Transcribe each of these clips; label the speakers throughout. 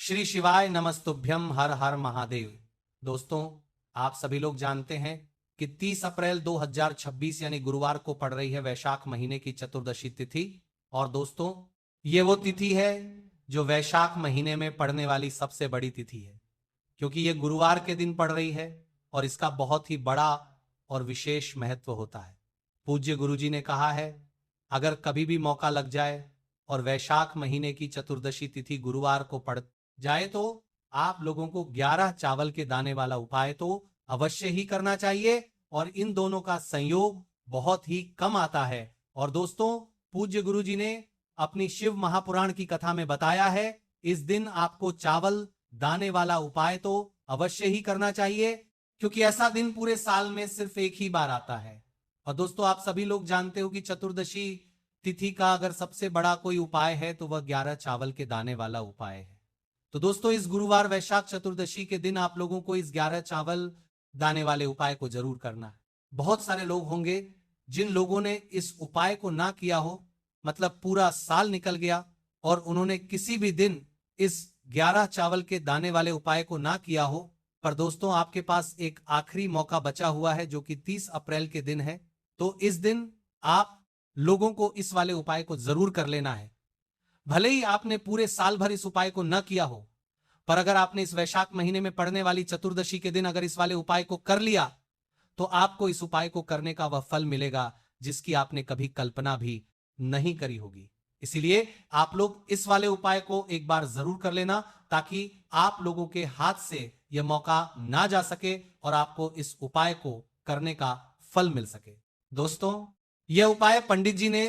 Speaker 1: श्री शिवाय नमस्तुभ्यम, हर हर महादेव। दोस्तों, आप सभी लोग जानते हैं कि 30 अप्रैल 2026 यानी गुरुवार को पड़ रही है वैशाख महीने की चतुर्दशी तिथि। और दोस्तों, ये वो तिथि है जो वैशाख महीने में पड़ने वाली सबसे बड़ी तिथि है, क्योंकि ये गुरुवार के दिन पड़ रही है और इसका बहुत ही बड़ा और विशेष महत्व होता है। पूज्य गुरुजी ने कहा है, अगर कभी भी मौका लग जाए और वैशाख महीने की चतुर्दशी तिथि गुरुवार को पड़ जाए तो आप लोगों को 11 चावल के दाने वाला उपाय तो अवश्य ही करना चाहिए। और इन दोनों का संयोग बहुत ही कम आता है। और दोस्तों, पूज्य गुरुजी ने अपनी शिव महापुराण की कथा में बताया है, इस दिन आपको चावल दाने वाला उपाय तो अवश्य ही करना चाहिए, क्योंकि ऐसा दिन पूरे साल में सिर्फ एक ही बार आता है। और दोस्तों, आप सभी लोग जानते हो कि चतुर्दशी तिथि का अगर सबसे बड़ा कोई उपाय है तो वह 11 चावल के दाने वाला उपाय है। तो दोस्तों, इस गुरुवार वैशाख चतुर्दशी के दिन आप लोगों को इस 11 चावल दाने वाले उपाय को जरूर करना है। बहुत सारे लोग होंगे जिन लोगों ने इस उपाय को ना किया हो, मतलब पूरा साल निकल गया और उन्होंने किसी भी दिन इस 11 चावल के दाने वाले उपाय को ना किया हो। पर दोस्तों, आपके पास एक आखिरी मौका बचा हुआ है जो कि 30 अप्रैल के दिन है। तो इस दिन आप लोगों को इस वाले उपाय को जरूर कर लेना है। भले ही आपने पूरे साल भर इस उपाय को न किया हो, पर अगर आपने इस वैशाख महीने में पड़ने वाली चतुर्दशी के दिन अगर इस वाले उपाय को कर लिया तो आपको इस उपाय को करने का वह फल मिलेगा जिसकी आपने कभी कल्पना भी नहीं करी होगी। इसीलिए आप लोग इस वाले उपाय को एक बार जरूर कर लेना, ताकि आप लोगों के हाथ से यह मौका ना जा सके और आपको इस उपाय को करने का फल मिल सके। दोस्तों, यह उपाय पंडित जी ने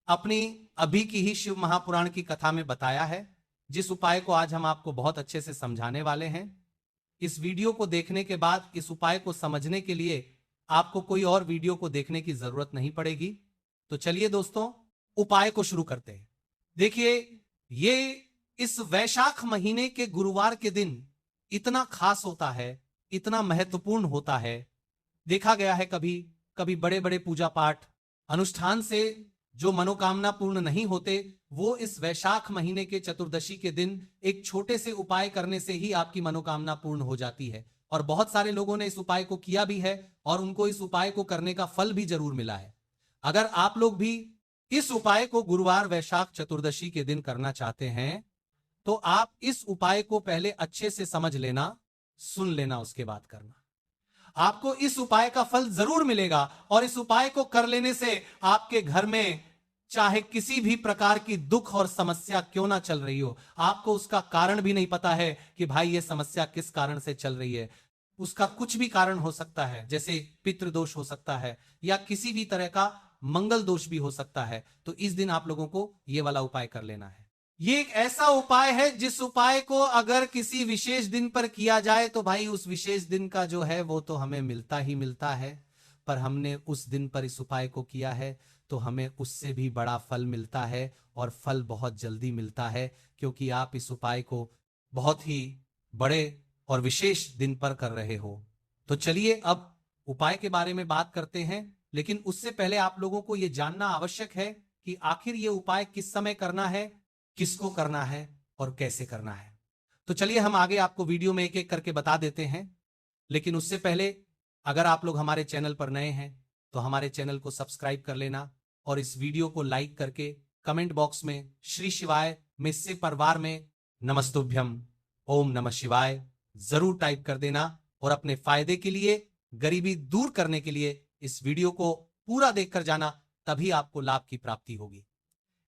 Speaker 1: अपनी अभी की ही शिव महापुराण की कथा में बताया है, जिस उपाय को आज हम आपको बहुत अच्छे से समझाने वाले हैं। इस वीडियो को देखने के बाद इस उपाय को समझने के लिए आपको कोई और वीडियो को देखने की जरूरत नहीं पड़ेगी। तो चलिए दोस्तों, उपाय को शुरू करते हैं। देखिए, ये इस वैशाख महीने के गुरुवार के दिन इतना खास होता है, इतना महत्वपूर्ण होता है। देखा गया है कभी कभी बड़े बड़े पूजा पाठ अनुष्ठान से जो मनोकामना पूर्ण नहीं होते, वो इस वैशाख महीने के चतुर्दशी के दिन एक छोटे से उपाय करने से ही आपकी मनोकामना पूर्ण हो जाती है। और बहुत सारे लोगों ने इस उपाय को किया भी है और उनको इस उपाय को करने का फल भी जरूर मिला है। अगर आप लोग भी इस उपाय को गुरुवार वैशाख चतुर्दशी के दिन करना चाहते हैं तो आप इस उपाय को पहले अच्छे से समझ लेना, सुन लेना, उसके बाद करना। आपको इस उपाय का फल जरूर मिलेगा और इस उपाय को कर लेने से आपके घर में चाहे किसी भी प्रकार की दुख और समस्या क्यों ना चल रही हो, आपको उसका कारण भी नहीं पता है कि भाई ये समस्या किस कारण से चल रही है। उसका कुछ भी कारण हो सकता है, जैसे पितृदोष हो सकता है या किसी भी तरह का मंगल दोष भी हो सकता है। तो इस दिन आप लोगों को ये वाला उपाय कर लेना है। ये एक ऐसा उपाय है जिस उपाय को अगर किसी विशेष दिन पर किया जाए तो भाई उस विशेष दिन का जो है वो तो हमें मिलता ही मिलता है। पर हमने उस दिन पर इस उपाय को किया है तो हमें उससे भी बड़ा फल मिलता है, और फल बहुत जल्दी मिलता है, क्योंकि आप इस उपाय को बहुत ही बड़े और विशेष दिन पर कर रहे हो। तो चलिए अब उपाय के बारे में बात करते हैं, लेकिन उससे पहले आप लोगों को यह जानना आवश्यक है कि आखिर ये उपाय किस समय करना है, किसको करना है और कैसे करना है। तो चलिए हम आगे आपको वीडियो में एक एक करके बता देते हैं। लेकिन उससे पहले अगर आप लोग हमारे चैनल पर नए हैं तो हमारे चैनल को सब्सक्राइब कर लेना और इस वीडियो को लाइक करके कमेंट बॉक्स में श्री शिवाय में से परिवार में नमस्तुभ्यम ओम नमः शिवाय जरूर टाइप कर देना। और अपने फायदे के लिए, गरीबी दूर करने के लिए इस वीडियो को पूरा देखकर जाना, तभी आपको लाभ की प्राप्ति होगी।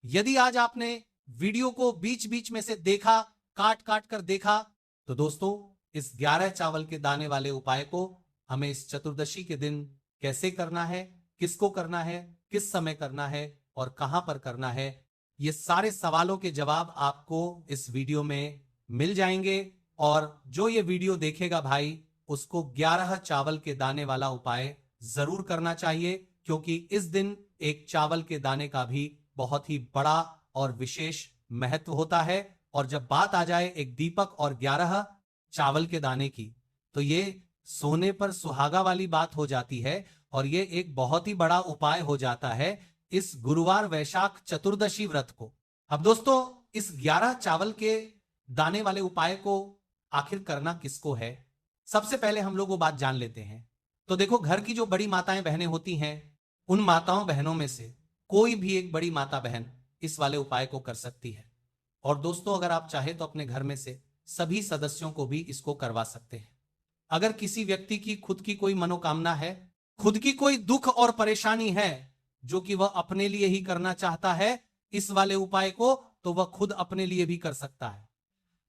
Speaker 1: यदि आज आपने वीडियो को बीच बीच में से देखा, काट काट कर देखा, तो दोस्तों इस 11 चावल के दाने वाले उपाय को हमें इस चतुर्दशी के दिन कैसे करना है, किसको करना है, किस समय करना है और कहां पर करना है, ये सारे सवालों के जवाब आपको इस वीडियो में मिल जाएंगे। और जो ये वीडियो देखेगा भाई, उसको 11 चावल के दाने वाला उपाय जरूर करना चाहिए, क्योंकि इस दिन एक चावल के दाने का भी बहुत ही बड़ा और विशेष महत्व होता है। और जब बात आ जाए एक दीपक और 11 चावल के दाने की, तो ये सोने पर सुहागा वाली बात हो जाती है और ये एक बहुत ही बड़ा उपाय हो जाता है इस गुरुवार वैशाख चतुर्दशी व्रत को। अब दोस्तों, इस 11 चावल के दाने वाले उपाय को आखिर करना किसको है, सबसे पहले हम लोग वो बात जान लेते हैं। तो देखो, घर की जो बड़ी माताएं बहनें होती हैं, उन माताओं बहनों में से कोई भी एक बड़ी माता बहन इस वाले उपाय को कर सकती है। और दोस्तों, अगर आप चाहे तो अपने घर में से सभी सदस्यों को भी इसको करवा सकते हैं। अगर किसी व्यक्ति की खुद की कोई मनोकामना है, खुद की कोई दुख और परेशानी है जो कि वह अपने लिए ही करना चाहता है इस वाले उपाय को, तो वह खुद अपने लिए भी कर सकता है।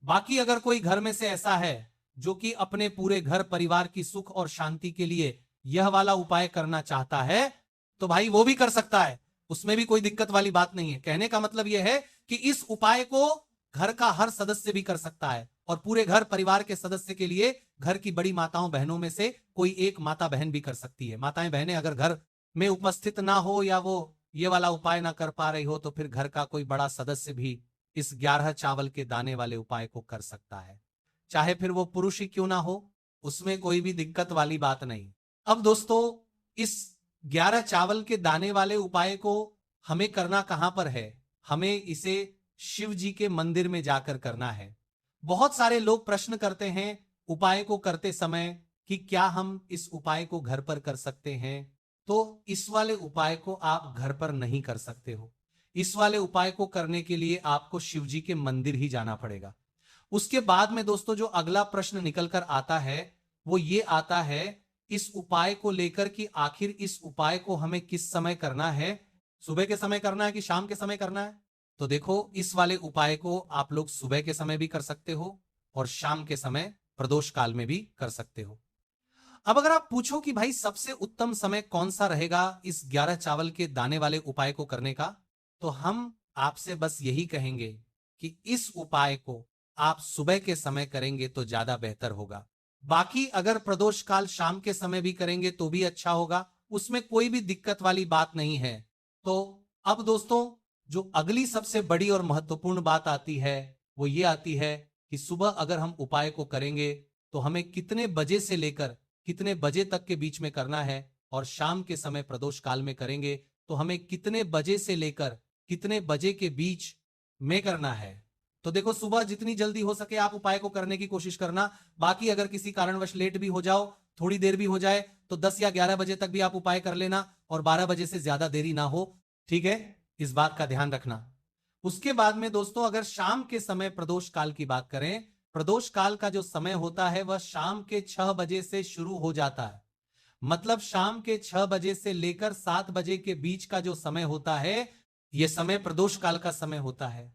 Speaker 1: बाकी अगर कोई घर में से ऐसा है जो कि अपने पूरे घर परिवार की सुख और शांति के लिए यह वाला उपाय करना चाहता है, तो भाई वो भी कर सकता है, उसमें भी कोई दिक्कत वाली बात नहीं है। कहने का मतलब यह है कि इस उपाय को घर का हर सदस्य भी कर सकता है, और पूरे घर परिवार के सदस्य के लिए घर की बड़ी माताओं बहनों में से कोई एक माता बहन भी कर सकती है। माताएं बहनें अगर घर में उपस्थित ना हो या वो ये वाला उपाय ना कर पा रही हो, तो फिर घर का कोई बड़ा सदस्य भी इस 11 चावल के दाने वाले उपाय को कर सकता है, चाहे फिर वो पुरुष ही क्यों ना हो, उसमें कोई भी दिक्कत वाली बात नहीं। अब दोस्तों, इस 11 चावल के दाने वाले उपाय को हमें करना कहां पर है? हमें इसे शिव जी के मंदिर में जाकर करना है। बहुत सारे लोग प्रश्न करते हैं उपाय को करते समय कि क्या हम इस उपाय को घर पर कर सकते हैं? तो इस वाले उपाय को आप घर पर नहीं कर सकते हो। इस वाले उपाय को करने के लिए आपको शिव जी के मंदिर ही जाना पड़ेगा। उसके बाद में दोस्तों, जो अगला प्रश्न निकल कर आता है वो ये आता है इस उपाय को लेकर कि आखिर इस उपाय को हमें किस समय करना है, सुबह के समय करना है कि शाम के समय करना है? तो देखो, इस वाले उपाय को आप लोग सुबह के समय भी कर सकते हो और शाम के समय प्रदोष काल में भी कर सकते हो। अब अगर आप पूछो कि भाई सबसे उत्तम समय कौन सा रहेगा इस 11 चावल के दाने वाले उपाय को करने का, तो हम आपसे बस यही कहेंगे कि इस उपाय को आप सुबह के समय करेंगे तो ज्यादा बेहतर होगा। बाकी अगर प्रदोष काल शाम के समय भी करेंगे तो भी अच्छा होगा, उसमें कोई भी दिक्कत वाली बात नहीं है। तो अब दोस्तों, जो अगली सबसे बड़ी और महत्वपूर्ण बात आती है वो ये आती है कि सुबह अगर हम उपाय को करेंगे तो हमें कितने बजे से लेकर कितने बजे तक के बीच में करना है, और शाम के समय प्रदोष काल में करेंगे तो हमें कितने बजे से लेकर कितने बजे के बीच में करना है। तो देखो, सुबह जितनी जल्दी हो सके आप उपाय को करने की कोशिश करना। बाकी अगर किसी कारणवश लेट भी हो जाओ, थोड़ी देर भी हो जाए, तो 10 या 11 बजे तक भी आप उपाय कर लेना, और 12 बजे से ज्यादा देरी ना हो। ठीक है, इस बात का ध्यान रखना। उसके बाद में दोस्तों, अगर शाम के समय प्रदोष काल की बात करें, प्रदोष काल का जो समय होता है वह शाम के 6 बजे से शुरू हो जाता है। मतलब शाम के 6 बजे से लेकर 7 बजे के बीच का जो समय होता है, यह समय प्रदोष काल का समय होता है।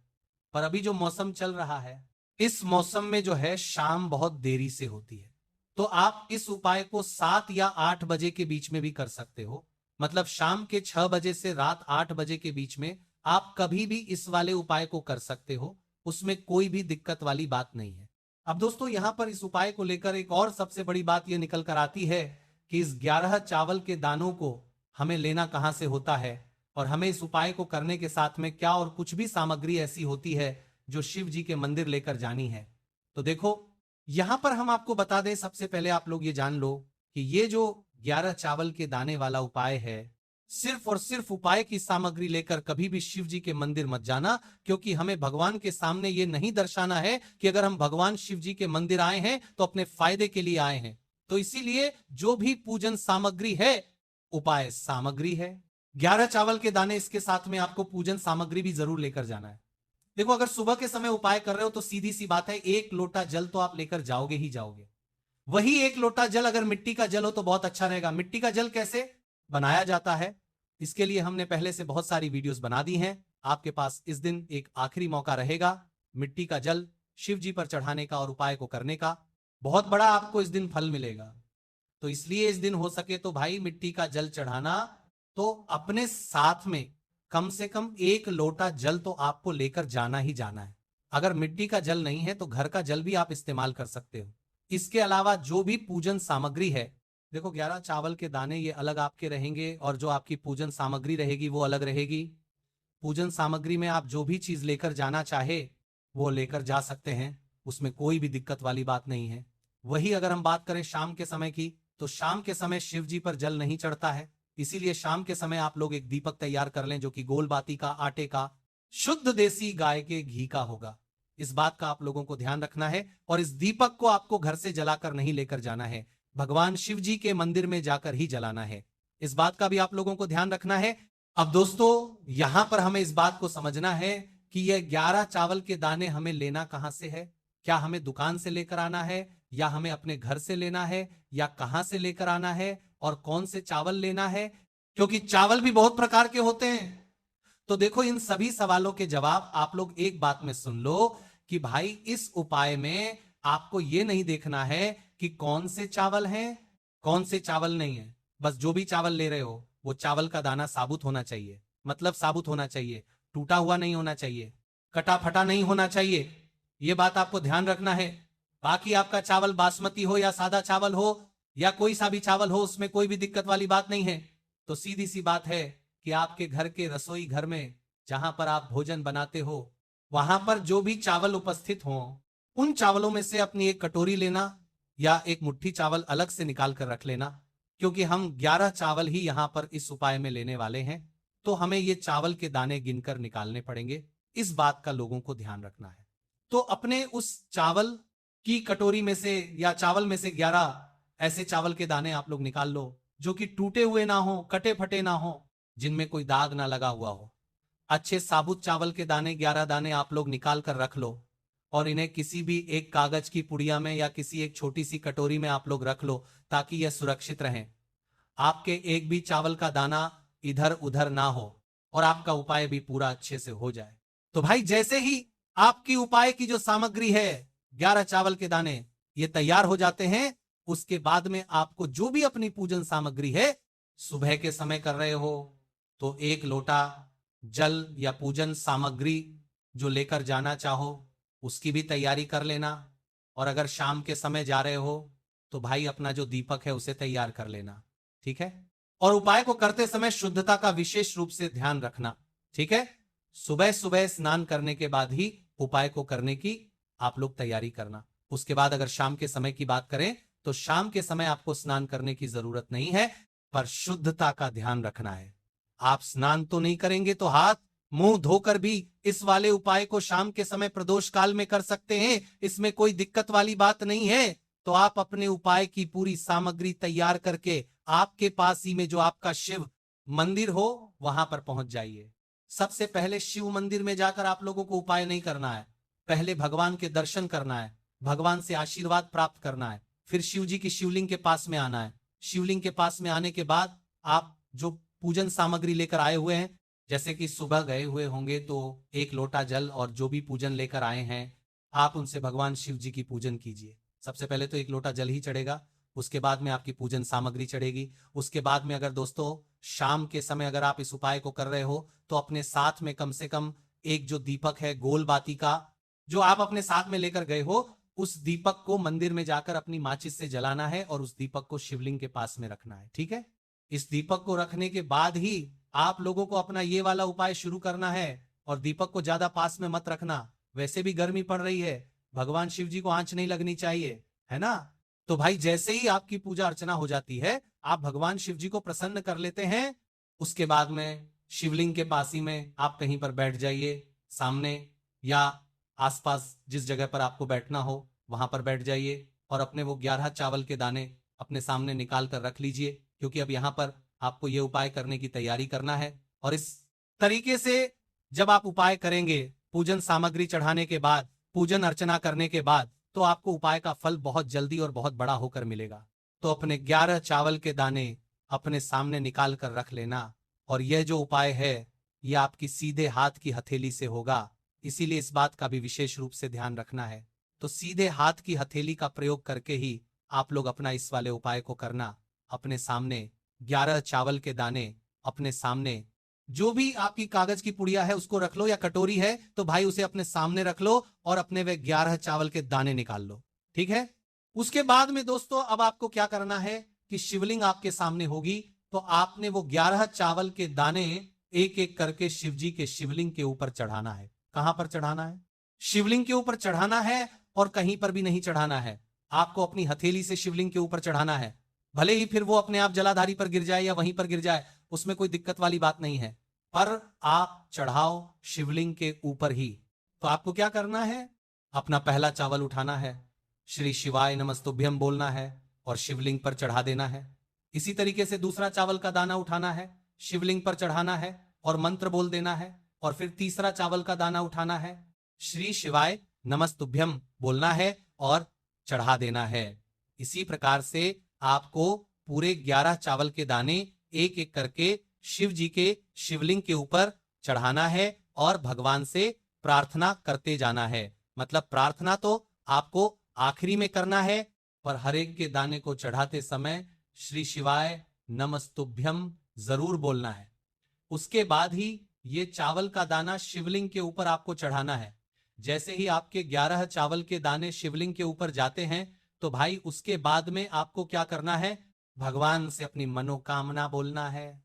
Speaker 1: पर अभी जो मौसम चल रहा है, इस मौसम में जो है शाम बहुत देरी से होती है। तो आप इस उपाय को 7 या 8 बजे के बीच में भी कर सकते हो। मतलब शाम के 6 बजे से रात 8 बजे के बीच में आप कभी भी इस वाले उपाय को कर सकते हो, उसमें कोई भी दिक्कत वाली बात नहीं है। अब दोस्तों, यहां पर इस उपाय को लेकर एक और सबसे बड़ी बात यह निकल कर आती है कि इस 11 चावल के दानों को हमें लेना कहां से होता है, और हमें इस उपाय को करने के साथ में क्या और कुछ भी सामग्री ऐसी होती है जो शिव जी के मंदिर लेकर जानी है। तो देखो, यहां पर हम आपको बता दें, सबसे पहले आप लोग ये जान लो कि ये जो 11 चावल के दाने वाला उपाय है, सिर्फ और सिर्फ उपाय की सामग्री लेकर कभी भी शिव जी के मंदिर मत जाना, क्योंकि हमें भगवान के सामने ये नहीं दर्शाना है कि अगर हम भगवान शिव जी के मंदिर आए हैं तो अपने फायदे के लिए आए हैं। तो इसीलिए जो भी पूजन सामग्री है, उपाय सामग्री है। 11 चावल के दाने, इसके साथ में आपको पूजन सामग्री भी जरूर लेकर जाना है। देखो, अगर सुबह के समय उपाय कर रहे हो तो सीधी सी बात है, 1 लोटा जल तो आप लेकर जाओगे ही जाओगे। वही 1 लोटा जल अगर मिट्टी का जल हो तो बहुत अच्छा रहेगा। मिट्टी का जल कैसे बनाया जाता है, इसके लिए हमने पहले से बहुत सारी वीडियोस बना दी हैं। आपके पास इस दिन एक आखिरी मौका रहेगा मिट्टी का जल शिव जी पर चढ़ाने का और उपाय को करने का। बहुत बड़ा आपको इस दिन फल मिलेगा। तो इसलिए इस दिन हो सके तो भाई मिट्टी का जल चढ़ाना, तो अपने साथ में कम से कम 1 लोटा जल तो आपको लेकर जाना ही जाना है। अगर मिट्टी का जल नहीं है तो घर का जल भी आप इस्तेमाल कर सकते हो। इसके अलावा जो भी पूजन सामग्री है, देखो 11 चावल के दाने ये अलग आपके रहेंगे, और जो आपकी पूजन सामग्री रहेगी वो अलग रहेगी। पूजन सामग्री में आप जो भी चीज लेकर जाना चाहे वो लेकर जा सकते हैं, उसमें कोई भी दिक्कत वाली बात नहीं है। वही अगर हम बात करें शाम के समय की, तो शाम के समय शिव जी पर जल नहीं चढ़ता है, इसीलिए शाम के समय आप लोग एक दीपक तैयार कर लें जो कि गोल बाती का, आटे का, शुद्ध देसी गाय के घी का होगा। इस बात का आप लोगों को ध्यान रखना है। और इस दीपक को आपको घर से जलाकर नहीं लेकर जाना है, भगवान शिव जी के मंदिर में जाकर ही जलाना है। इस बात का भी आप लोगों को ध्यान रखना है। अब दोस्तों यहां पर हमें इस बात को समझना है कि यह 11 चावल के दाने हमें लेना कहां से है। क्या हमें दुकान से लेकर आना है, या हमें अपने घर से लेना है, या कहां से लेकर आना है, और कौन से चावल लेना है, क्योंकि चावल भी बहुत प्रकार के होते हैं। तो देखो इन सभी सवालों के जवाब आप लोग एक बात में सुन लो कि भाई इस उपाय में आपको यह नहीं देखना है कि कौन से चावल हैं, कौन से चावल नहीं है। बस जो भी चावल ले रहे हो वो चावल का दाना साबुत होना चाहिए, मतलब साबुत होना चाहिए, टूटा हुआ नहीं होना चाहिए, कटा फटा नहीं होना चाहिए। यह बात आपको ध्यान रखना है। बाकी आपका चावल बासमती हो या सादा चावल हो या कोई सा भी चावल हो, उसमें कोई भी दिक्कत वाली बात नहीं है। तो सीधी सी बात है कि आपके घर के रसोई घर में जहां पर आप भोजन बनाते हो, वहां पर जो भी चावल उपस्थित हो, उन चावलों में से अपनी एक कटोरी लेना या एक मुट्ठी चावल अलग से निकाल कर रख लेना, क्योंकि हम 11 चावल ही यहां पर इस उपाय में लेने वाले हैं। तो हमें ये चावल के दाने गिनकर निकालने पड़ेंगे, इस बात का लोगों को ध्यान रखना है। तो अपने उस चावल की कटोरी में से या चावल में से 11 ऐसे चावल के दाने आप लोग निकाल लो जो कि टूटे हुए ना हो, कटे फटे ना हो, जिनमें कोई दाग ना लगा हुआ हो। अच्छे साबुत चावल के दाने 11 दाने आप लोग निकाल कर रख लो और इन्हें किसी भी एक कागज की पुड़िया में या किसी एक छोटी सी कटोरी में आप लोग रख लो ताकि यह सुरक्षित रहे, आपके एक भी चावल का दाना इधर उधर ना हो और आपका उपाय भी पूरा अच्छे से हो जाए। तो भाई जैसे ही आपकी उपाय की जो सामग्री है 11 चावल के दाने ये तैयार हो जाते हैं, उसके बाद में आपको जो भी अपनी पूजन सामग्री है, सुबह के समय कर रहे हो तो 1 लोटा जल या पूजन सामग्री जो लेकर जाना चाहो उसकी भी तैयारी कर लेना। और अगर शाम के समय जा रहे हो तो भाई अपना जो दीपक है उसे तैयार कर लेना, ठीक है। और उपाय को करते समय शुद्धता का विशेष रूप से ध्यान रखना, ठीक है। सुबह सुबह स्नान करने के बाद ही उपाय को करने की आप लोग तैयारी करना। उसके बाद अगर शाम के समय की बात करें तो शाम के समय आपको स्नान करने की जरूरत नहीं है, पर शुद्धता का ध्यान रखना है। आप स्नान तो नहीं करेंगे तो हाथ मुंह धोकर भी इस वाले उपाय को शाम के समय प्रदोष काल में कर सकते हैं, इसमें कोई दिक्कत वाली बात नहीं है। तो आप अपने उपाय की पूरी सामग्री तैयार करके आपके पास ही में जो आपका शिव मंदिर हो वहां पर पहुंच जाइए। सबसे पहले शिव मंदिर में जाकर आप लोगों को उपाय नहीं करना है, पहले भगवान के दर्शन करना है, भगवान से आशीर्वाद प्राप्त करना है, फिर शिव जी की शिवलिंग के पास में आना है। शिवलिंग के पास में आने के बाद आप जो पूजन सामग्री लेकर आए हुए हैं, जैसे कि सुबह गए हुए होंगे तो 1 लोटा जल और जो भी पूजन लेकर आए हैं आप उनसे भगवान शिव जी की पूजन कीजिए। सबसे पहले तो 1 लोटा जल ही चढ़ेगा, उसके बाद में आपकी पूजन सामग्री चढ़ेगी। उसके बाद में अगर दोस्तों शाम के समय अगर आप इस उपाय को कर रहे हो तो अपने साथ में कम से कम एक जो दीपक है गोल बाती का जो आप अपने साथ में लेकर गए हो, उस दीपक को मंदिर में जाकर अपनी माचिस से जलाना है और उस दीपक को शिवलिंग के पास में रखना है, ठीक है। इस दीपक को रखने के बाद ही आप लोगों को अपना ये वाला उपाय शुरू करना है। और दीपक को ज्यादा पास में मत रखना, वैसे भी गर्मी पड़ रही है, भगवान शिव जी को आंच नहीं लगनी चाहिए, है ना। तो भाई जैसे ही आपकी पूजा अर्चना हो जाती है, आप भगवान शिव जी को प्रसन्न कर लेते हैं। उसके बाद में शिवलिंग के पास ही में आप कहीं पर बैठ जाइए, सामने या आसपास जिस जगह पर आपको बैठना हो वहां पर बैठ जाइए और अपने वो 11 चावल के दाने अपने सामने निकाल कर रख लीजिए, क्योंकि अब यहाँ पर आपको ये उपाय करने की तैयारी करना है। और इस तरीके से जब आप उपाय करेंगे, पूजन सामग्री चढ़ाने के बाद, पूजन अर्चना करने के बाद, तो आपको उपाय का फल बहुत जल्दी और बहुत बड़ा होकर मिलेगा। तो अपने 11 चावल के दाने अपने सामने निकाल कर रख लेना। और यह जो उपाय है यह आपकी सीधे हाथ की हथेली से होगा, इसीलिए इस बात का भी विशेष रूप से ध्यान रखना है। तो सीधे हाथ की हथेली का प्रयोग करके ही आप लोग अपना इस वाले उपाय को करना। अपने सामने 11 चावल के दाने, अपने सामने जो भी आपकी कागज की पुड़िया है उसको रख लो, या कटोरी है तो भाई उसे अपने सामने रख लो और अपने वे 11 चावल के दाने निकाल लो, ठीक है। उसके बाद में दोस्तों अब आपको क्या करना है कि शिवलिंग आपके सामने होगी, तो आपने वो 11 चावल के दाने एक एक करके शिव जी के शिवलिंग के ऊपर चढ़ाना है। कहां पर चढ़ाना है? शिवलिंग के ऊपर चढ़ाना है, और कहीं पर भी नहीं चढ़ाना है। आपको अपनी हथेली से शिवलिंग के ऊपर चढ़ाना है। भले ही फिर वो अपने आप जलाधारी पर गिर जाए या वहीं पर गिर जाए, उसमें कोई दिक्कत वाली बात नहीं है, पर आप चढ़ाओ शिवलिंग के ऊपर ही। तो आपको क्या करना है, अपना पहला चावल उठाना है, श्री शिवाय नमस्तुभ्यम बोलना है और शिवलिंग पर चढ़ा देना है। इसी तरीके से दूसरा चावल का दाना उठाना है, शिवलिंग पर चढ़ाना है और मंत्र बोल देना है। और फिर तीसरा चावल का दाना उठाना है, श्री शिवाय नमस्तुभ्यम बोलना है और चढ़ा देना है। इसी प्रकार से आपको पूरे 11 चावल के दाने एक एक करके शिव जी के शिवलिंग के ऊपर चढ़ाना है और भगवान से प्रार्थना करते जाना है। मतलब प्रार्थना तो आपको आखिरी में करना है, पर हर एक के दाने को चढ़ाते समय श्री शिवाय नमस्तुभ्यम जरूर बोलना है। उसके बाद ही ये चावल का दाना शिवलिंग के ऊपर आपको चढ़ाना है। जैसे ही आपके 11 चावल के दाने शिवलिंग के ऊपर जाते हैं तो भाई उसके बाद में आपको क्या करना है, भगवान से अपनी मनोकामना बोलना है।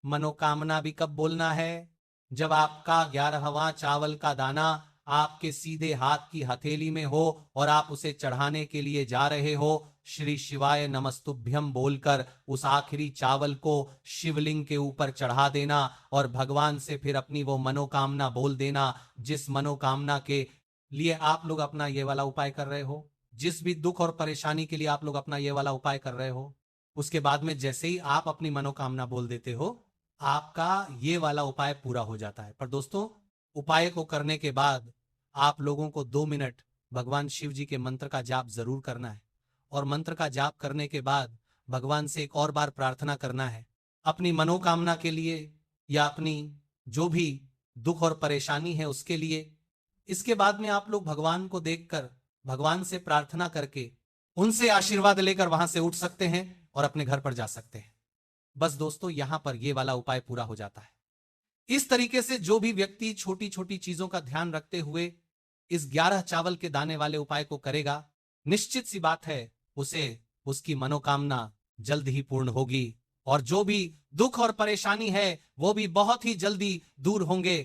Speaker 1: मनोकामना भी कब बोलना है, जब आपका 11वां चावल का दाना आपके सीधे हाथ की हथेली में हो और आप उसे चढ़ाने के लिए जा रहे हो। श्री शिवाय नमस्तुभ्यम बोलकर उस आखिरी चावल को शिवलिंग के ऊपर चढ़ा देना और भगवान से फिर अपनी वो मनोकामना बोल देना, जिस मनोकामना के लिए आप लोग अपना ये वाला उपाय कर रहे हो, जिस भी दुख और परेशानी के लिए आप लोग अपना ये वाला उपाय कर रहे हो। उसके बाद में जैसे ही आप अपनी मनोकामना बोल देते हो, आपका ये वाला उपाय पूरा हो जाता है। पर दोस्तों, उपाय को करने के बाद आप लोगों को 2 मिनट भगवान शिव जी के मंत्र का जाप जरूर करना है और मंत्र का जाप करने के बाद भगवान से एक और बार प्रार्थना करना है अपनी मनोकामना के लिए या अपनी जो भी दुख और परेशानी है उसके लिए। इसके बाद में आप लोग भगवान को देखकर, भगवान से प्रार्थना करके, उनसे आशीर्वाद लेकर वहां से उठ सकते हैं और अपने घर पर जा सकते हैं। बस दोस्तों, यहां पर यह वाला उपाय पूरा हो जाता है। इस तरीके से जो भी व्यक्ति छोटी छोटी चीजों का ध्यान रखते हुए इस 11 चावल के दाने वाले उपाय को करेगा, निश्चित सी बात है उसे उसकी मनोकामना जल्द ही पूर्ण होगी और जो भी दुख और परेशानी है वो भी बहुत ही जल्दी दूर होंगे।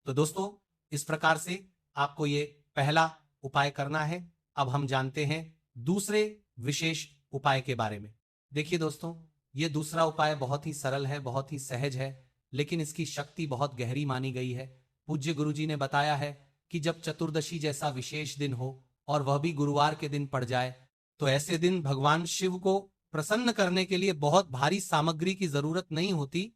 Speaker 1: तो दोस्तों, इस प्रकार से आपको ये पहला उपाय करना है। अब हम जानते हैं दूसरे विशेष उपाय के बारे में। देखिए दोस्तों, ये दूसरा उपाय बहुत ही सरल है, बहुत ही सहज है, लेकिन इसकी शक्ति बहुत गहरी मानी गई है। पूज्य गुरुजी ने बताया है कि जब चतुर्दशी जैसा विशेष दिन हो और वह भी गुरुवार के दिन पड़ जाए, तो ऐसे दिन भगवान शिव को प्रसन्न करने के लिए बहुत भारी सामग्री की जरूरत नहीं होती।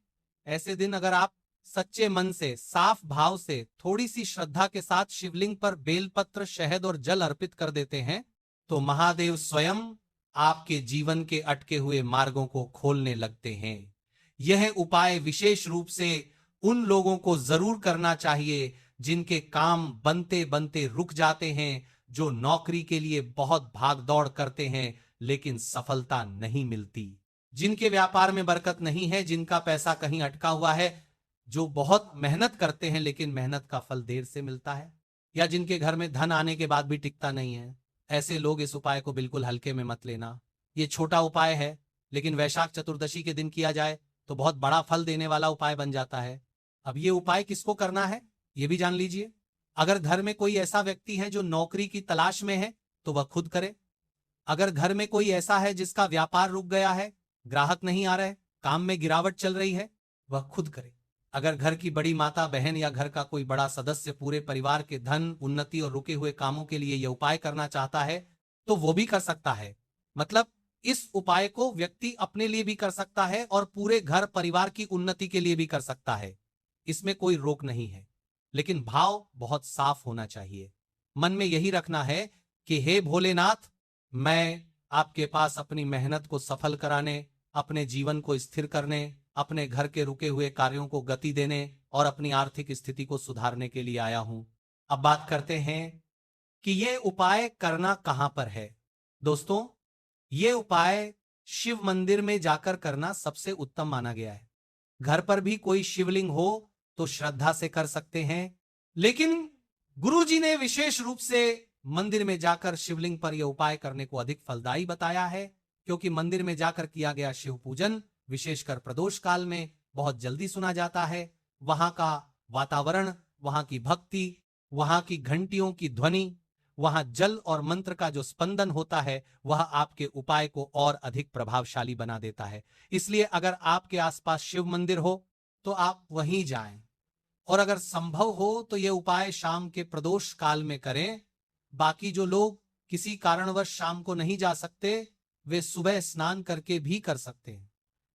Speaker 1: ऐसे दिन अगर आप सच्चे मन से, साफ भाव से, थोड़ी सी श्रद्धा के साथ शिवलिंग पर बेलपत्र, शहद और जल अर्पित कर देते हैं तो महादेव स्वयं आपके जीवन के अटके हुए मार्गों को खोलने लगते हैं। यह उपाय विशेष रूप से उन लोगों को जरूर करना चाहिए जिनके काम बनते बनते रुक जाते हैं, जो नौकरी के लिए बहुत भाग दौड़ करते हैं लेकिन सफलता नहीं मिलती, जिनके व्यापार में बरकत नहीं है, जिनका पैसा कहीं अटका हुआ है, जो बहुत मेहनत करते हैं लेकिन मेहनत का फल देर से मिलता है, या जिनके घर में धन आने के बाद भी टिकता नहीं है। ऐसे लोग इस उपाय को बिल्कुल हल्के में मत लेना। ये छोटा उपाय है, लेकिन वैशाख चतुर्दशी के दिन किया जाए तो बहुत बड़ा फल देने वाला उपाय बन जाता है। अब ये उपाय किसको करना है ये भी जान लीजिए। अगर घर में कोई ऐसा व्यक्ति है जो नौकरी की तलाश में है तो वह खुद करे। अगर घर में कोई ऐसा है जिसका व्यापार रुक गया है, ग्राहक नहीं आ रहे, काम में गिरावट चल रही है, वह खुद करे। अगर घर की बड़ी माता बहन या घर का कोई बड़ा सदस्य पूरे परिवार के धन, उन्नति और रुके हुए कामों के लिए यह उपाय करना चाहता है तो वो भी कर सकता है। मतलब इस उपाय को व्यक्ति अपने लिए भी कर सकता है और पूरे घर परिवार की उन्नति के लिए भी कर सकता है। इसमें कोई रोक नहीं है, लेकिन भाव बहुत साफ होना चाहिए। मन में यही रखना है कि हे भोलेनाथ, मैं आपके पास अपनी मेहनत को सफल कराने, अपने जीवन को स्थिर करने, अपने घर के रुके हुए कार्यों को गति देने और अपनी आर्थिक स्थिति को सुधारने के लिए आया हूं। अब बात करते हैं कि यह उपाय करना कहां पर है। दोस्तों, यह उपाय शिव मंदिर में जाकर करना सबसे उत्तम माना गया है। घर पर भी कोई शिवलिंग हो तो श्रद्धा से कर सकते हैं, लेकिन गुरुजी ने विशेष रूप से मंदिर में जाकर शिवलिंग पर यह उपाय करने को अधिक फलदायी बताया है, क्योंकि मंदिर में जाकर किया गया शिव पूजन विशेषकर प्रदोष काल में बहुत जल्दी सुना जाता है। वहां का वातावरण, वहां की भक्ति, वहां की घंटियों की ध्वनि, वहां जल और मंत्र का जो स्पंदन होता है वह आपके उपाय को और अधिक प्रभावशाली बना देता है। इसलिए अगर आपके आसपास शिव मंदिर हो तो आप वहीं जाएं, और अगर संभव हो तो यह उपाय शाम के प्रदोष काल में करें, बाकी जो लोग किसी कारणवश शाम को नहीं जा सकते, वे सुबह स्नान करके भी कर सकते हैं,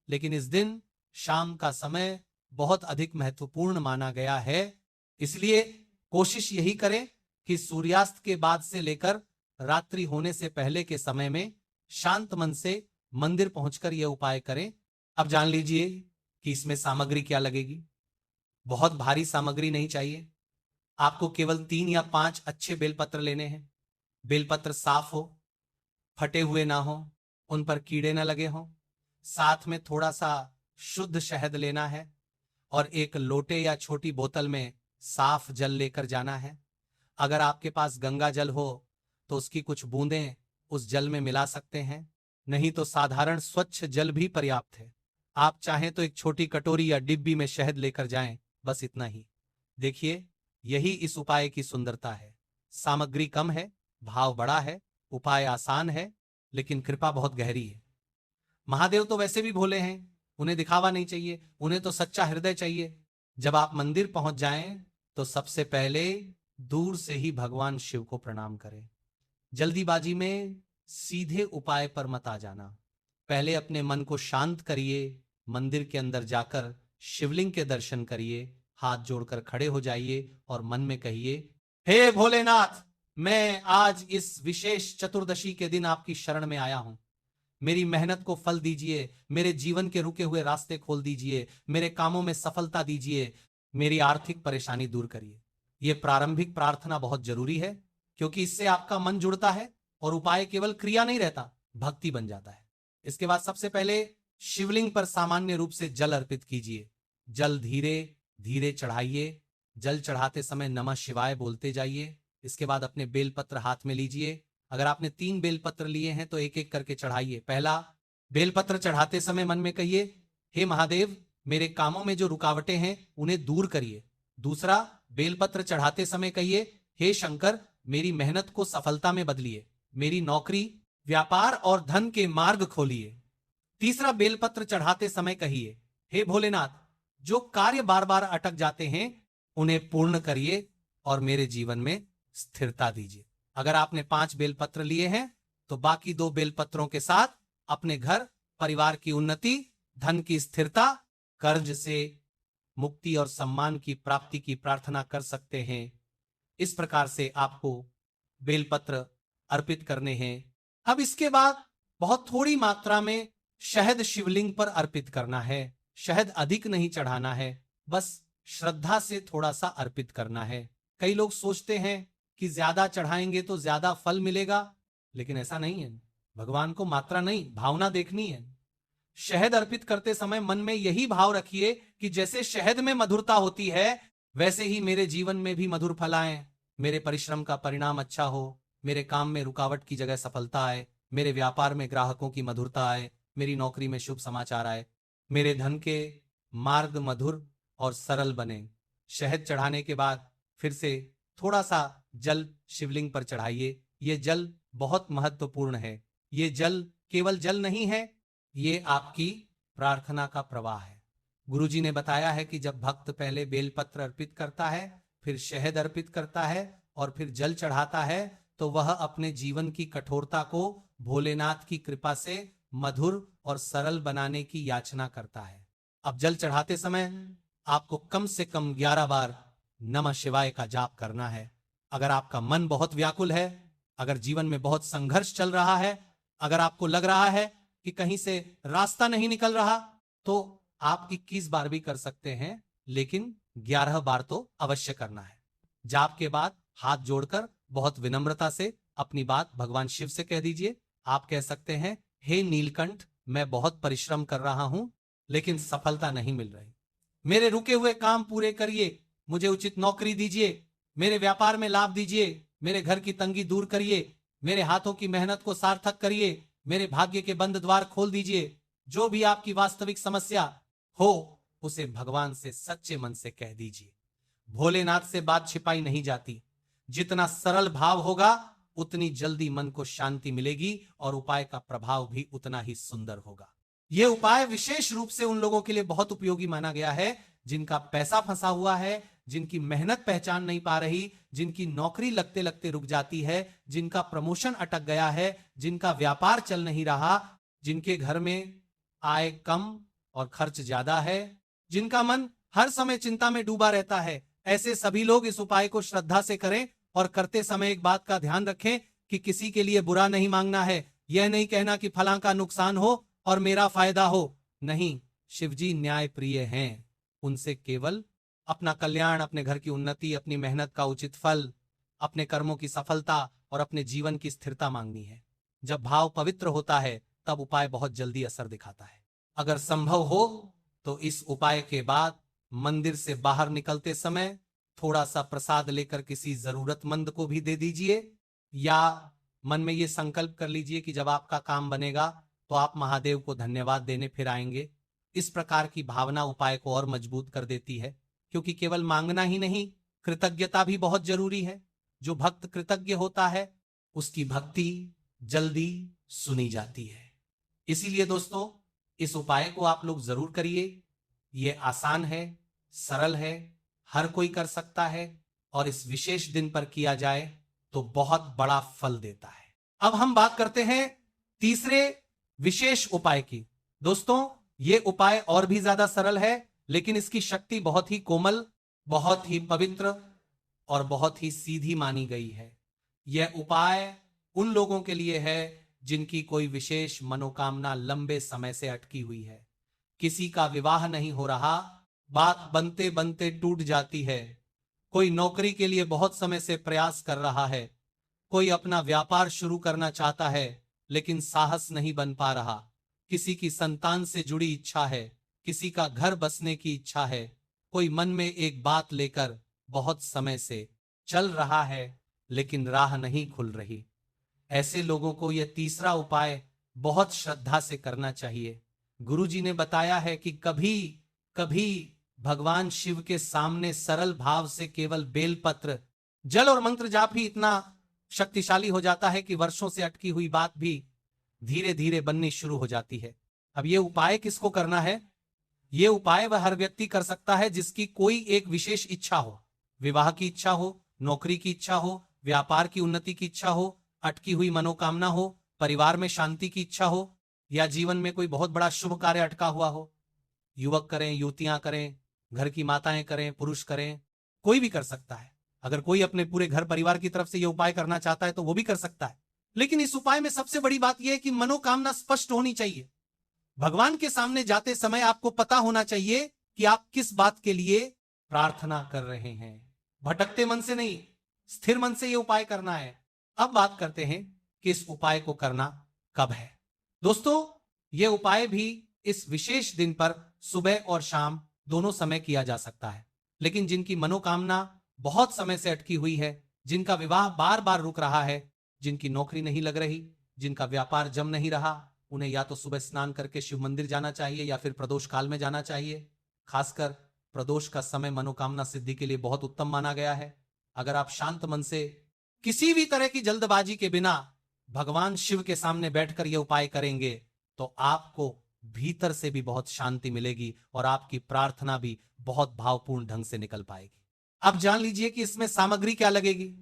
Speaker 1: लेकिन इस दिन शाम का समय बहुत अधिक महत्वपूर्ण माना गया है। इसलिए कोशिश यही करें कि सूर्यास्त के बाद से लेकर रात्रि होने से पहले के समय में शांत मन से मंदिर पहुंचकर यह उपाय करें। अब जान लीजिए कि इसमें सामग्री क्या लगेगी। बहुत भारी सामग्री नहीं चाहिए, आपको केवल 3 या 5 अच्छे बेलपत्र लेने हैं। बेलपत्र साफ हो, फटे हुए ना हो, उन पर कीड़े ना लगे हों। साथ में थोड़ा सा शुद्ध शहद लेना है और एक लोटे या छोटी बोतल में साफ जल लेकर जाना है। अगर आपके पास गंगा जल हो तो उसकी कुछ बूंदें उस जल में मिला सकते हैं, नहीं तो साधारण स्वच्छ जल भी पर्याप्त है। आप चाहें तो एक छोटी कटोरी या डिब्बी में शहद लेकर जाएं, बस इतना ही। देखिए, यही इस उपाय की सुंदरता है। सामग्री कम है, भाव बड़ा है, उपाय आसान है, लेकिन कृपा बहुत गहरी है। महादेव तो वैसे भी भोले हैं, उन्हें दिखावा नहीं चाहिए, उन्हें तो सच्चा हृदय चाहिए। जब आप मंदिर पहुंच जाएं तो सबसे पहले दूर से ही भगवान शिव को प्रणाम करें। जल्दीबाजी में सीधे उपाय पर मत आ जाना। पहले अपने मन को शांत करिए, मंदिर के अंदर जाकर शिवलिंग के दर्शन करिए, हाथ जोड़कर खड़े हो जाइए और मन में कहिए, हे भोलेनाथ, मैं आज इस विशेष चतुर्दशी के दिन आपकी शरण में आया हूं। मेरी मेहनत को फल दीजिए, मेरे जीवन के रुके हुए रास्ते खोल दीजिए, मेरे कामों में सफलता दीजिए, मेरी आर्थिक परेशानी दूर करिए। यह प्रारंभिक प्रार्थना बहुत जरूरी है, क्योंकि इससे आपका मन जुड़ता है और उपाय केवल क्रिया नहीं रहता, भक्ति बन जाता है। इसके बाद सबसे पहले शिवलिंग पर सामान्य रूप से जल अर्पित कीजिए। जल धीरे धीरे चढ़ाइए। जल चढ़ाते समय नमः शिवाय बोलते जाइए। इसके बाद अपने बेलपत्र हाथ में लीजिए। अगर आपने 3 बेलपत्र लिए हैं तो एक एक करके चढ़ाइए। पहला बेलपत्र चढ़ाते समय मन में कहिए, हे महादेव, मेरे कामों में जो रुकावटें हैं उन्हें दूर करिए। दूसरा बेलपत्र चढ़ाते समय कहिए, हे शंकर, मेरी मेहनत को सफलता में बदलिए, मेरी नौकरी, व्यापार और धन के मार्ग खोलिए। तीसरा बेलपत्र चढ़ाते समय कहिए, हे भोलेनाथ, जो कार्य बार बार अटक जाते हैं उन्हें पूर्ण करिए और मेरे जीवन में स्थिरता दीजिए। अगर आपने 5 बेलपत्र लिए हैं तो बाकी 2 बेलपत्रों के साथ अपने घर परिवार की उन्नति, धन की स्थिरता, कर्ज से मुक्ति और सम्मान की प्राप्ति की प्रार्थना कर सकते हैं। इस प्रकार से आपको बेलपत्र अर्पित करने हैं। अब इसके बाद बहुत थोड़ी मात्रा में शहद शिवलिंग पर अर्पित करना है। शहद अधिक नहीं चढ़ाना है, बस श्रद्धा से थोड़ा सा अर्पित करना है। कई लोग सोचते हैं कि ज्यादा चढ़ाएंगे तो ज्यादा फल मिलेगा, लेकिन ऐसा नहीं है। भगवान को मात्रा नहीं, भावना देखनी है। शहद अर्पित करते समय मन में यही भाव रखिए कि जैसे शहद में मधुरता होती है, वैसे ही मेरे जीवन में भी मधुर फल आए, मेरे परिश्रम का परिणाम अच्छा हो, मेरे काम में रुकावट की जगह सफलता आए, मेरे व्यापार में ग्राहकों की मधुरता आए, मेरी नौकरी में शुभ समाचार आए, मेरे धन के मार्ग मधुर और सरल बने। शहद चढ़ाने के बाद फिर से थोड़ा सा जल शिवलिंग पर चढ़ाइए। ये जल बहुत महत्वपूर्ण है। ये जल केवल जल नहीं है, ये आपकी प्रार्थना का प्रवाह है। गुरुजी ने बताया है कि जब भक्त पहले बेलपत्र अर्पित करता है, फिर शहद अर्पित करता है और फिर जल चढ़ाता है, तो वह अपने जीवन की कठोरता को भोलेनाथ की कृपा से मधुर और सरल बनाने की याचना करता है। अब जल चढ़ाते समय आपको कम से कम 11 बार नमः शिवाय का जाप करना है। अगर आपका मन बहुत व्याकुल है, अगर जीवन में बहुत संघर्ष चल रहा है, अगर आपको लग रहा है कि कहीं से रास्ता नहीं निकल रहा, तो आप 21 बार भी कर सकते हैं, लेकिन 11 बार तो अवश्य करना है। जाप के बाद हाथ जोड़कर बहुत विनम्रता से अपनी बात भगवान शिव से कह दीजिए। आप कह सकते हैं, हे नीलकंठ, मैं बहुत परिश्रम कर रहा हूं लेकिन सफलता नहीं मिल रही। मेरे रुके हुए काम पूरे करिए, मुझे उचित नौकरी दीजिए, मेरे व्यापार में लाभ दीजिए, मेरे घर की तंगी दूर करिए, मेरे हाथों की मेहनत को सार्थक करिए, मेरे भाग्य के बंद द्वार खोल दीजिए। जो भी आपकी वास्तविक समस्या हो उसे भगवान से सच्चे मन से कह दीजिए। भोलेनाथ से बात छिपाई नहीं जाती। जितना सरल भाव होगा उतनी जल्दी मन को शांति मिलेगी और उपाय का प्रभाव भी उतना ही सुंदर होगा। यह उपाय विशेष रूप से उन लोगों के लिए बहुत उपयोगी माना गया है जिनका पैसा फंसा हुआ है, जिनकी मेहनत पहचान नहीं पा रही, जिनकी नौकरी लगते लगते रुक जाती है, जिनका प्रमोशन अटक गया है, जिनका व्यापार चल नहीं रहा, जिनके घर में आय कम और खर्च ज्यादा है, जिनका मन हर समय चिंता में डूबा रहता है, ऐसे सभी लोग इस उपाय को श्रद्धा से करें। और करते समय एक बात का ध्यान रखें कि किसी के लिए बुरा नहीं मांगना है। यह नहीं कहना कि फलां का नुकसान हो और मेरा फायदा हो। नहीं, शिवजी न्याय प्रिय हैं। उनसे केवल अपना कल्याण, अपने घर की उन्नति, अपनी मेहनत का उचित फल, अपने कर्मों की सफलता और अपने जीवन की स्थिरता मांगनी है। जब भाव पवित्र होता है तब उपाय बहुत जल्दी असर दिखाता है। अगर संभव हो तो इस उपाय के बाद मंदिर से बाहर निकलते समय थोड़ा सा प्रसाद लेकर किसी जरूरतमंद को भी दे दीजिए, या मन में ये संकल्प कर लीजिए कि जब आपका काम बनेगा तो आप महादेव को धन्यवाद देने फिर आएंगे। इस प्रकार की भावना उपाय को और मजबूत कर देती है, क्योंकि केवल मांगना ही नहीं, कृतज्ञता भी बहुत जरूरी है। जो भक्त कृतज्ञ होता है उसकी भक्ति जल्दी सुनी जाती है। इसीलिए दोस्तों, इस उपाय को आप लोग जरूर करिए। ये आसान है, सरल है, हर कोई कर सकता है और इस विशेष दिन पर किया जाए तो बहुत बड़ा फल देता है। अब हम बात करते हैं तीसरे विशेष उपाय की। दोस्तों, ये उपाय और भी ज्यादा सरल है, लेकिन इसकी शक्ति बहुत ही कोमल, बहुत ही पवित्र और बहुत ही सीधी मानी गई है। यह उपाय उन लोगों के लिए है जिनकी कोई विशेष मनोकामना लंबे समय से अटकी हुई है। किसी का विवाह नहीं हो रहा, बात बनते बनते टूट जाती है। कोई नौकरी के लिए बहुत समय से प्रयास कर रहा है। कोई अपना व्यापार शुरू करना चाहता है लेकिन साहस नहीं बन पा रहा। किसी की संतान से जुड़ी इच्छा है, किसी का घर बसने की इच्छा है। कोई मन में एक बात लेकर बहुत समय से चल रहा है लेकिन राह नहीं खुल रही। ऐसे लोगों को यह तीसरा उपाय बहुत श्रद्धा से करना चाहिए। गुरुजी ने बताया है कि कभी कभी भगवान शिव के सामने सरल भाव से केवल बेलपत्र, जल और मंत्र जाप ही इतना शक्तिशाली हो जाता है कि वर्षों से अटकी हुई बात भी धीरे धीरे बननी शुरू हो जाती है। अब यह उपाय किसको करना है? यह उपाय वह हर व्यक्ति कर सकता है जिसकी कोई एक विशेष इच्छा हो। विवाह की इच्छा हो, नौकरी की इच्छा हो, व्यापार की उन्नति की इच्छा हो, अटकी हुई मनोकामना हो, परिवार में शांति की इच्छा हो, या जीवन में कोई बहुत बड़ा शुभ कार्य अटका हुआ हो। युवक करें, युवतियां करें, घर की माताएं करें, पुरुष करें, कोई भी कर सकता है। अगर कोई अपने पूरे घर परिवार की तरफ से यह उपाय करना चाहता है तो वो भी कर सकता है। लेकिन इस उपाय में सबसे बड़ी बात यह है कि मनोकामना स्पष्ट होनी चाहिए। भगवान के सामने जाते समय आपको पता होना चाहिए कि आप किस बात के लिए प्रार्थना कर रहे हैं। भटकते मन से नहीं, स्थिर मन से यह उपाय करना है। अब बात करते हैं कि इस उपाय को करना कब है। दोस्तों, यह उपाय भी इस विशेष दिन पर सुबह और शाम दोनों समय किया जा सकता है। लेकिन जिनकी मनोकामना बहुत समय से अटकी हुई है, जिनका विवाह बार बार रुक रहा है, जिनकी नौकरी नहीं लग रही, जिनका व्यापार जम नहीं रहा, उन्हें या तो सुबह स्नान करके शिव मंदिर जाना चाहिए या फिर प्रदोष काल में जाना चाहिए। खासकर प्रदोष का समय मनोकामना सिद्धि के लिए बहुत उत्तम माना गया है। अगर आप शांत मन से, किसी भी तरह की जल्दबाजी के बिना भगवान शिव के सामने बैठकर यह उपाय करेंगे तो आपको भीतर से भी बहुत शांति मिलेगी और आपकी प्रार्थना भी बहुत भावपूर्ण ढंग से निकल पाएगी। अब जान लीजिए कि इसमें सामग्री क्या लगेगी।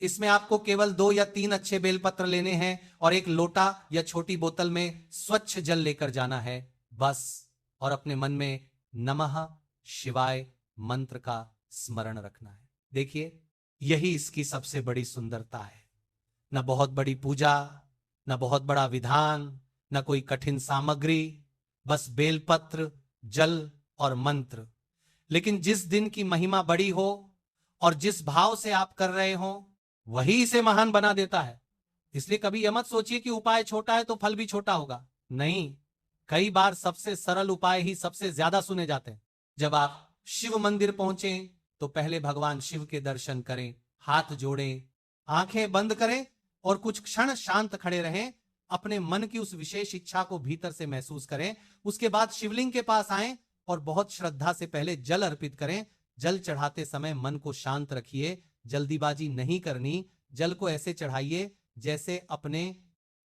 Speaker 1: इसमें आपको केवल 2 या 3 अच्छे बेलपत्र लेने हैं और एक लोटा या छोटी बोतल में स्वच्छ जल लेकर जाना है, बस। और अपने मन में नमः शिवाय मंत्र का स्मरण रखना है। देखिए, यही इसकी सबसे बड़ी सुंदरता है। न बहुत बड़ी पूजा, न बहुत बड़ा विधान, न कोई कठिन सामग्री, बस बेलपत्र, जल और मंत्र। लेकिन जिस दिन की महिमा बड़ी हो और जिस भाव से आप कर रहे हो, वही इसे महान बना देता है। इसलिए कभी यह मत सोचिए कि उपाय छोटा है तो फल भी छोटा होगा। नहीं, कई बार सबसे सरल उपाय ही सबसे ज्यादा सुने जाते हैं। जब आप शिव मंदिर पहुंचे तो पहले भगवान शिव के दर्शन करें, हाथ जोड़ें, आंखें बंद करें और कुछ क्षण शांत खड़े रहें। अपने मन की उस विशेष इच्छा को भीतर से महसूस करें। उसके बाद शिवलिंग के पास आएं और बहुत श्रद्धा से पहले जल अर्पित करें। जल चढ़ाते समय मन को शांत रखिए, जल्दीबाजी नहीं करनी। जल को ऐसे चढ़ाइए जैसे अपने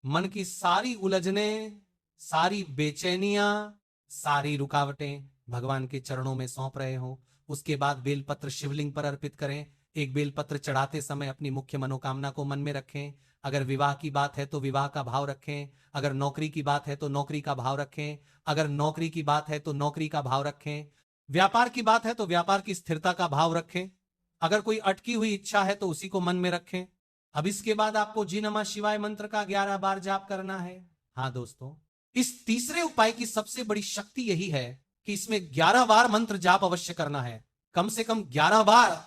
Speaker 1: मन की सारी उलझनें, सारी बेचैनियां, सारी रुकावटें भगवान के चरणों में सौंप रहे हो। उसके बाद बेलपत्र शिवलिंग पर अर्पित करें। एक बेलपत्र चढ़ाते समय अपनी मुख्य मनोकामना को मन में रखें। अगर विवाह की बात है तो विवाह का भाव रखें, अगर नौकरी की बात है तो नौकरी का भाव रखें, अगर नौकरी की बात है तो नौकरी का भाव रखें, व्यापार की बात है तो व्यापार की स्थिरता का भाव रखें, अगर कोई अटकी हुई इच्छा है तो उसी को मन में रखें। अब इसके बाद आपको जी नमः शिवाय मंत्र का 11 बार जाप करना है। हाँ दोस्तों, इस तीसरे उपाय की सबसे बड़ी शक्ति यही है कि इसमें 11 बार मंत्र जाप अवश्य करना है। कम से कम 11 बार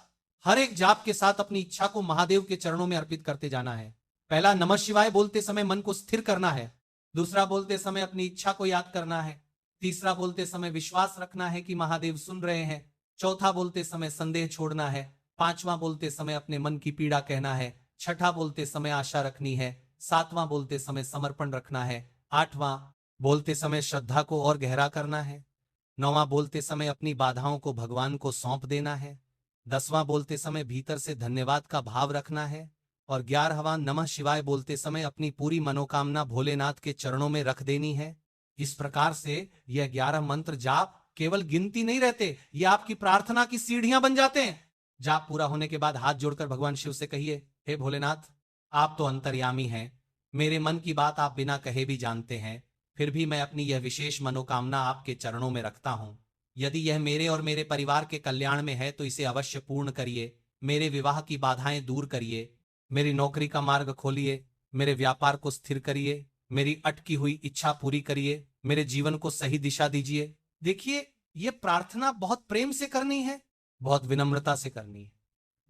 Speaker 1: हर एक जाप के साथ अपनी इच्छा को महादेव के चरणों में अर्पित करते जाना है। पहला नमः शिवाय बोलते समय मन को स्थिर करना है, दूसरा बोलते समय अपनी इच्छा को याद करना है, तीसरा बोलते समय विश्वास रखना है कि महादेव सुन रहे हैं, चौथा बोलते समय संदेह छोड़ना है, पांचवा बोलते समय अपने मन की पीड़ा कहना है, छठा बोलते समय आशा रखनी है, सातवां बोलते समय समर्पण रखना है, आठवां बोलते समय श्रद्धा को और गहरा करना है, नौवां बोलते समय अपनी बाधाओं को भगवान को सौंप देना है, 10वां बोलते समय भीतर से धन्यवाद का भाव रखना है, और 11वां नमः शिवाय बोलते समय अपनी पूरी मनोकामना भोलेनाथ के चरणों में रख देनी है। इस प्रकार से यह 11 मंत्र जाप केवल गिनती नहीं रहते, ये आपकी प्रार्थना की सीढ़ियां बन जाते हैं। जाप पूरा होने के बाद हाथ जोड़कर भगवान शिव से कहिए, हे भोलेनाथ, आप तो अंतर्यामी हैं, मेरे मन की बात आप बिना कहे भी जानते हैं, फिर भी मैं अपनी यह विशेष मनोकामना आपके चरणों में रखता हूं। यदि यह मेरे और मेरे परिवार के कल्याण में है तो इसे अवश्य पूर्ण करिए। मेरे विवाह की बाधाएं दूर करिए, मेरी नौकरी का मार्ग खोलिए, मेरे व्यापार को स्थिर करिए, मेरी अटकी हुई इच्छा पूरी करिए, मेरे जीवन को सही दिशा दीजिए। देखिए, यह प्रार्थना बहुत प्रेम से करनी है, बहुत विनम्रता से करनी है।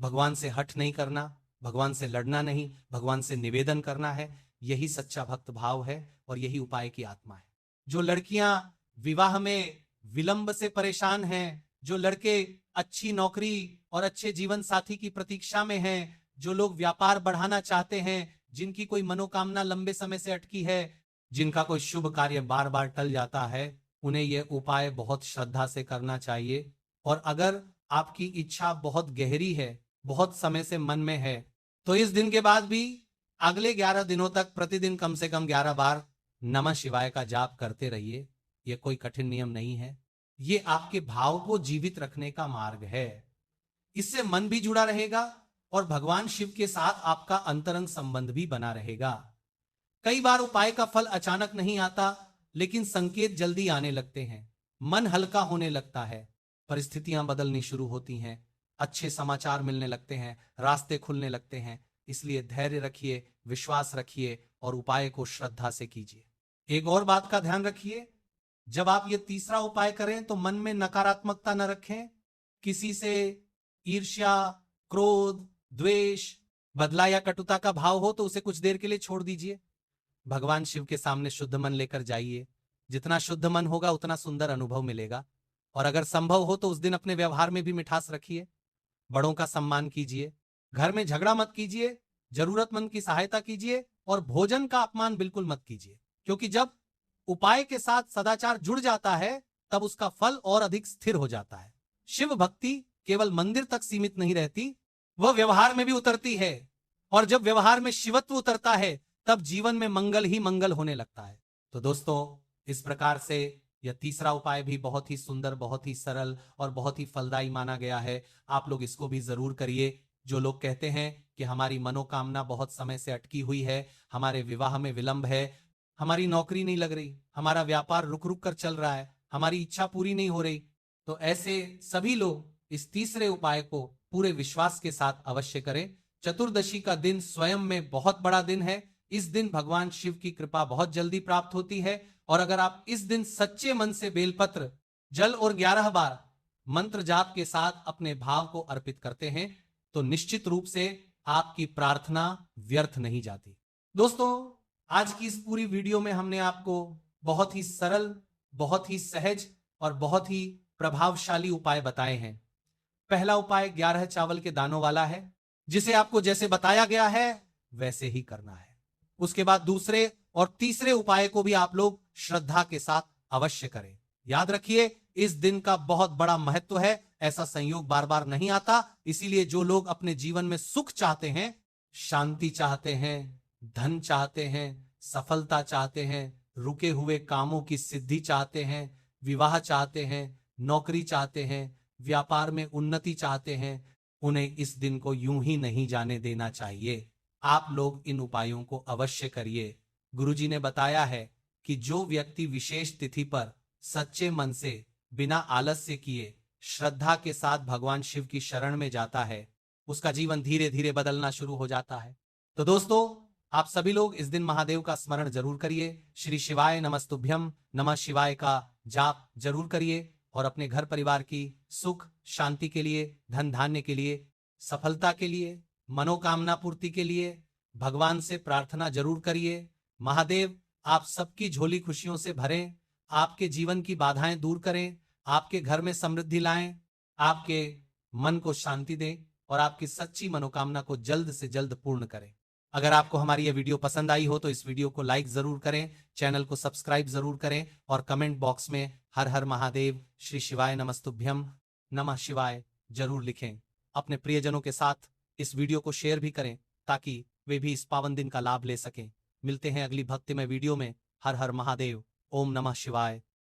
Speaker 1: भगवान से हठ नहीं करना, भगवान से लड़ना नहीं, भगवान से निवेदन करना है। यही सच्चा भक्त भाव है और यही उपाय की आत्मा है। जो लड़कियां विवाह में विलंब से परेशान हैं, जो लड़के अच्छी नौकरी और अच्छे जीवन साथी की प्रतीक्षा में हैं, जो लोग व्यापार बढ़ाना चाहते हैं, जिनकी कोई मनोकामना लंबे समय से अटकी है, जिनका कोई शुभ कार्य बार बार टल जाता है, उन्हें यह उपाय बहुत श्रद्धा से करना चाहिए। और अगर आपकी इच्छा बहुत गहरी है, बहुत समय से मन में है, तो इस दिन के बाद भी अगले 11 दिनों तक प्रतिदिन कम से कम 11 बार नमः शिवाय का जाप करते रहिए। यह कोई कठिन नियम नहीं है, ये आपके भाव को जीवित रखने का मार्ग है। इससे मन भी जुड़ा रहेगा और भगवान शिव के साथ आपका अंतरंग संबंध भी बना रहेगा। कई बार उपाय का फल अचानक नहीं आता, लेकिन संकेत जल्दी आने लगते हैं। मन हल्का होने लगता है, परिस्थितियां बदलनी शुरू होती हैं, अच्छे समाचार मिलने लगते हैं, रास्ते खुलने लगते हैं। इसलिए धैर्य रखिए, विश्वास रखिए और उपाय को श्रद्धा से कीजिए। एक और बात का ध्यान रखिए, जब आप ये तीसरा उपाय करें तो मन में नकारात्मकता न रखें। किसी से ईर्ष्या, क्रोध, द्वेष, बदला या कटुता का भाव हो तो उसे कुछ देर के लिए छोड़ दीजिए। भगवान शिव के सामने शुद्ध मन लेकर जाइए। जितना शुद्ध मन होगा उतना सुंदर अनुभव मिलेगा। और अगर संभव हो तो उस दिन अपने व्यवहार में भी मिठास रखिए, बड़ों का सम्मान कीजिए, घर में झगड़ा मत कीजिए, जरूरतमंद की सहायता कीजिए और भोजन का अपमान बिल्कुल मत कीजिए। क्योंकि जब उपाय के साथ सदाचार जुड़ जाता है तब उसका फल और अधिक स्थिर हो जाता है। शिव भक्ति केवल मंदिर तक सीमित नहीं रहती, वह व्यवहार में भी उतरती है। और जब व्यवहार में शिवत्व उतरता है तब जीवन में मंगल ही मंगल होने लगता है। तो दोस्तों, इस प्रकार से यह तीसरा उपाय भी बहुत ही सुंदर, बहुत ही सरल और बहुत ही फलदायी माना गया है। आप लोग इसको भी जरूर करिए। जो लोग कहते हैं कि हमारी मनोकामना बहुत समय से अटकी हुई है, हमारे विवाह में विलंब है, हमारी नौकरी नहीं लग रही, हमारा व्यापार रुक रुक कर चल रहा है, हमारी इच्छा पूरी नहीं हो रही, तो ऐसे सभी लोग इस तीसरे उपाय को पूरे विश्वास के साथ अवश्य करें। चतुर्दशी का दिन स्वयं में बहुत बड़ा दिन है। इस दिन भगवान शिव की कृपा बहुत जल्दी प्राप्त होती है। और अगर आप इस दिन सच्चे मन से बेलपत्र, जल और 11 बार मंत्र जाप के साथ अपने भाव को अर्पित करते हैं तो निश्चित रूप से आपकी प्रार्थना व्यर्थ नहीं जाती। दोस्तों, आज की इस पूरी वीडियो में हमने आपको बहुत ही सरल, बहुत ही सहज और बहुत ही प्रभावशाली उपाय बताए हैं। पहला उपाय 11 चावल के दानों वाला है, जिसे आपको जैसे बताया गया है वैसे ही करना है। उसके बाद दूसरे और तीसरे उपाय को भी आप लोग श्रद्धा के साथ अवश्य करें। याद रखिए, इस दिन का बहुत बड़ा महत्व है, ऐसा संयोग बार बार नहीं आता। इसीलिए जो लोग अपने जीवन में सुख चाहते हैं, शांति चाहते हैं, धन चाहते हैं, सफलता चाहते हैं, रुके हुए कामों की सिद्धि चाहते हैं, विवाह चाहते हैं, नौकरी चाहते हैं, व्यापार में उन्नति चाहते हैं, उन्हें इस दिन को यूं ही नहीं जाने देना चाहिए। आप लोग इन उपायों को अवश्य करिए। गुरुजी ने बताया है कि जो व्यक्ति विशेष तिथि पर सच्चे मन से, बिना आलस्य किए, श्रद्धा के साथ भगवान शिव की शरण में जाता है, उसका जीवन धीरे धीरे बदलना शुरू हो जाता है। तो दोस्तों, आप सभी लोग इस दिन महादेव का स्मरण जरूर करिए। श्री शिवाय नमस्तुभ्यम नमः शिवाय का जाप जरूर करिए और अपने घर परिवार की सुख शांति के लिए, धन धान्य के लिए, सफलता के लिए, मनोकामना पूर्ति के लिए भगवान से प्रार्थना जरूर करिए। महादेव आप सबकी झोली खुशियों से भरें, आपके जीवन की बाधाएं दूर करें, आपके घर में समृद्धि लाएं, आपके मन को शांति दें और आपकी सच्ची मनोकामना को जल्द से जल्द पूर्ण करें। अगर आपको हमारी यह वीडियो पसंद आई हो तो इस वीडियो को लाइक जरूर करें, चैनल को सब्सक्राइब जरूर करें और कमेंट बॉक्स में हर हर महादेव, श्री शिवाय नमस्तुभ्यम नमः शिवाय जरूर लिखें। अपने प्रियजनों के साथ इस वीडियो को शेयर भी करें ताकि वे भी इस पावन दिन का लाभ ले सकें। मिलते हैं अगली भक्तिमय वीडियो में। हर हर महादेव। ओम नमः शिवाय।